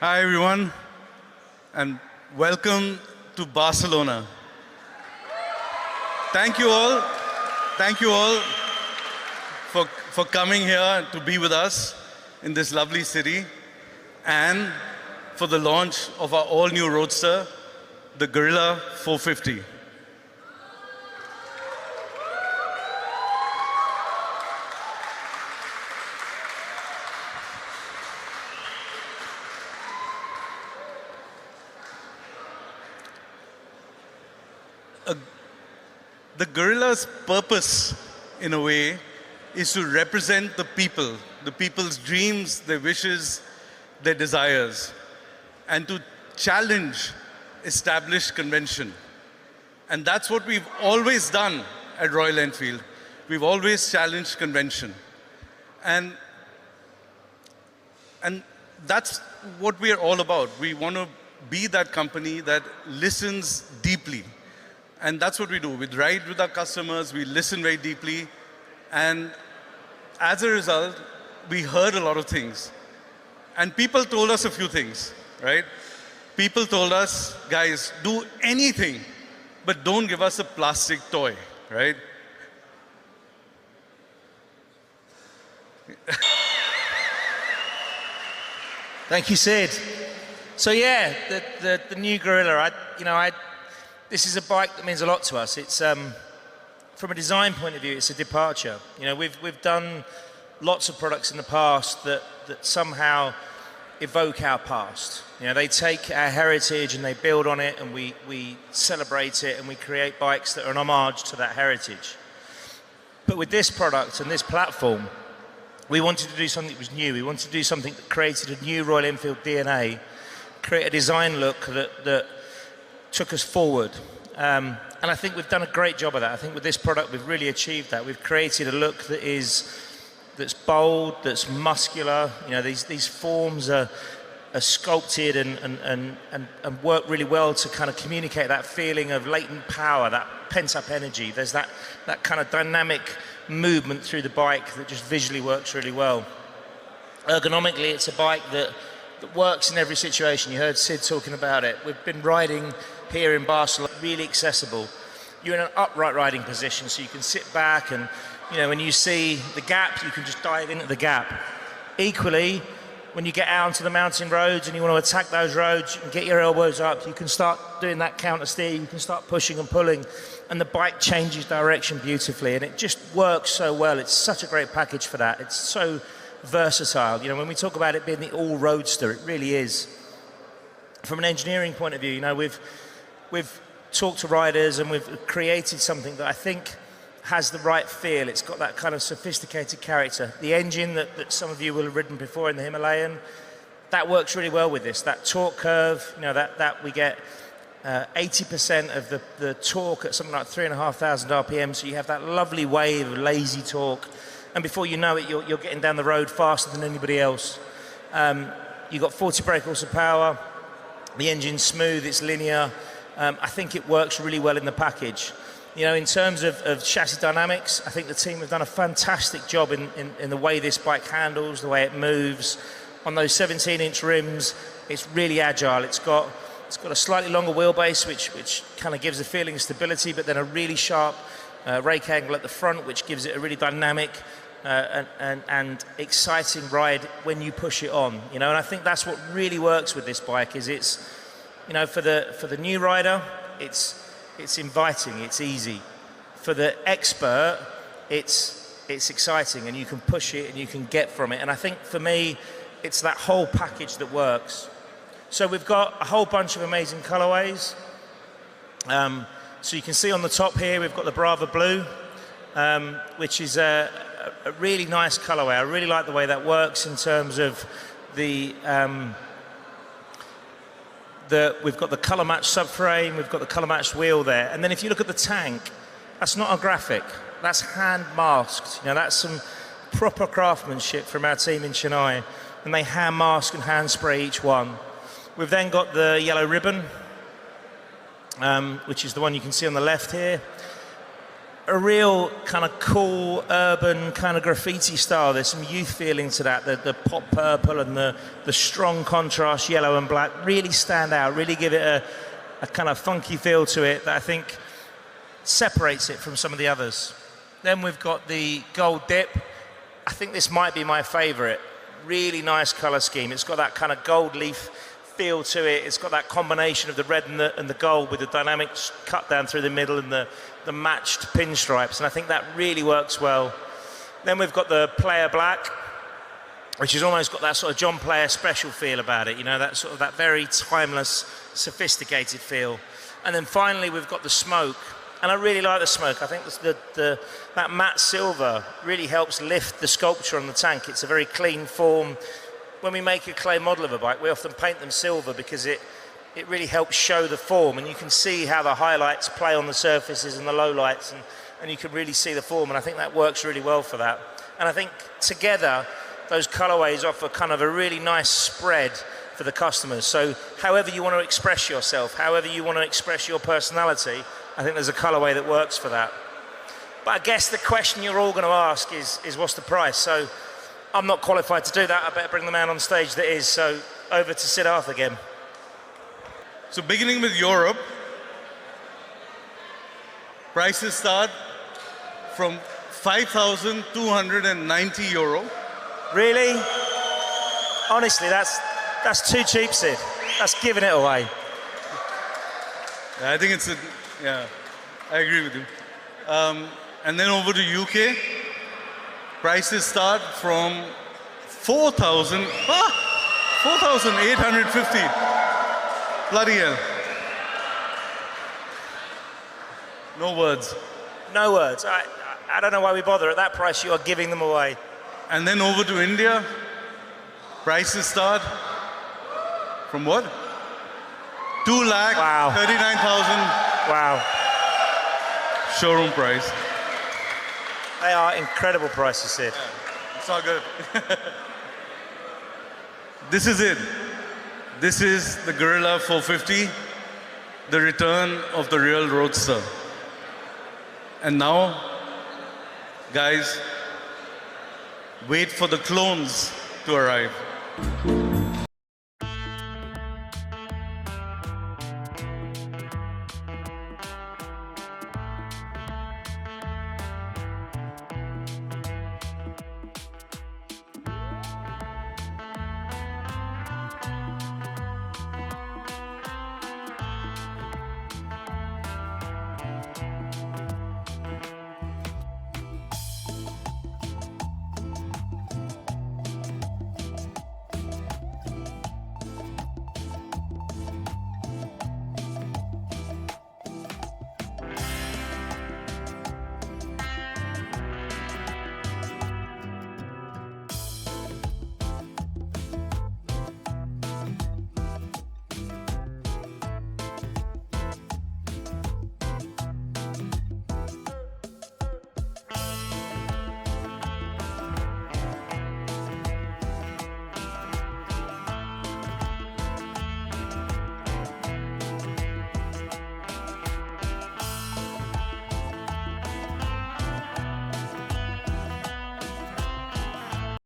Hi, everyone, and welcome to Barcelona. Thank you all. Thank you all for coming here to be with us in this lovely city and for the launch of our all-new roadster, the Guerrilla 450. The Guerrilla's purpose, in a way, is to represent the people's dreams, their wishes, their desires, and to challenge established convention. And that's what we've always done at Royal Enfield. We've always challenged convention. And that's what we are all about. We want to be that company that listens deeply. And that's what we do. We ride with our customers, we listen very deeply, and as a result, we heard a lot of things. And people told us a few things, right? People told us, guys, do anything, but don't give us a plastic toy, right? Thank you, Sid. So yeah, the new Guerrilla, this is a bike that means a lot to us. It's from a design point of view, it's a departure. We've done lots of products in the past that somehow evoke our past. They take our heritage and they build on it, and we celebrate it, and we create bikes that are an homage to that heritage. But with this product and this platform, we wanted to do something that was new. We wanted to do something that created a new Royal Enfield DNA, create a design look that took us forward. And I think we've done a great job of that. I think with this product, we've really achieved that. We've created a look that's bold, that's muscular. These forms are sculpted and work really well to kind of communicate that feeling of latent power, that pent-up energy. There's that kind of dynamic movement through the bike that just visually works really well. Ergonomically, it's a bike that works in every situation. You heard Sid talking about it. We've been riding here in Barcelona, really accessible. You're in an upright riding position, so you can sit back and, when you see the gap, you can just dive into the gap. Equally, when you get out onto the mountain roads and you want to attack those roads, you can get your elbows up, you can start doing that counter steer, you can start pushing and pulling, and the bike changes direction beautifully, and it just works so well. It's such a great package for that. It's so versatile. When we talk about it being the all roadster, it really is. From an engineering point of view, we've talked to riders and we've created something that I think has the right feel. It's got that kind of sophisticated character. The engine that some of you will have ridden before in the Himalayan, that works really well with this. That torque curve, that we get 80% of the torque at something like 3,500 RPM, so you have that lovely wave of lazy torque. And before you know it, you're getting down the road faster than anybody else. You've got 40 brake horsepower. The engine's smooth, it's linear. I think it works really well in the package. In terms of chassis dynamics, I think the team have done a fantastic job in the way this bike handles, the way it moves. On those 17-inch rims, it's really agile. It's got a slightly longer wheelbase, which kind of gives a feeling of stability, but then a really sharp rake angle at the front, which gives it a really dynamic and exciting ride when you push it on. And I think that's what really works with this bike. Is it's for the new rider, it's inviting, it's easy. For the expert, it's exciting, and you can push it and you can get from it. And I think for me, it's that whole package that works. So we've got a whole bunch of amazing colorways. So you can see on the top here, we've got the Brava Blue, which is a really nice colorway. I really like the way that works in terms of we've got the color match subframe, we've got the color matched wheel there. And then if you look at the tank, that's not a graphic, that's hand masked. That's some proper craftsmanship from our team in Chennai, and they hand mask and hand spray each one. We've then got the yellow ribbon, which is the one you can see on the left here. a real kind of cool, urban kind of graffiti style. There's some youth feeling to that. The pop purple and the strong contrast, yellow and black, really stand out, really give it a kind of funky feel to it that I think separates it from some of the others. Then we've got the gold dip. I think this might be my favorite. Really nice color scheme. It's got that kind of gold leaf feel to it. It's got that combination of the red and the gold with the dynamic cut down through the middle and the matched pinstripes, and I think that really works well. Then we've got the Player Black, which has almost got that sort of John Player special feel about it, you know, that sort of that very timeless, sophisticated feel. And then finally we've got the smoke, and I really like the smoke. I think that matte silver really helps lift the sculpture on the tank. It's a very clean form. When we make a clay model of a bike, we often paint them silver because it really helps show the form, and you can see how the highlights play on the surfaces and the lowlights, and you can really see the form, and I think that works really well for that. And I think together, those colorways offer kind of a really nice spread for the customers. So however you want to express yourself, however you want to express your personality, I think there's a colorway that works for that. But I guess the question you're all going to ask is what's the price? So I'm not qualified to do that. I better bring the man on stage that is. So over to Siddharth again. So beginning with Europe, prices start from 5,290 euro. Really? Honestly, that's too cheap, Sid. That's giving it away. I think yeah, I agree with you. And then over to UK, prices start from 4,850. Bloody hell. No words. No words. I don't know why we bother. At that price, you are giving them away. And then over to India, prices start from what? 2,39,000. Wow. Showroom price. They are incredible prices, Sid. Yeah, it's all good. This is it. This is the Guerrilla 450, the return of the real roadster. And now, guys, wait for the clones to arrive.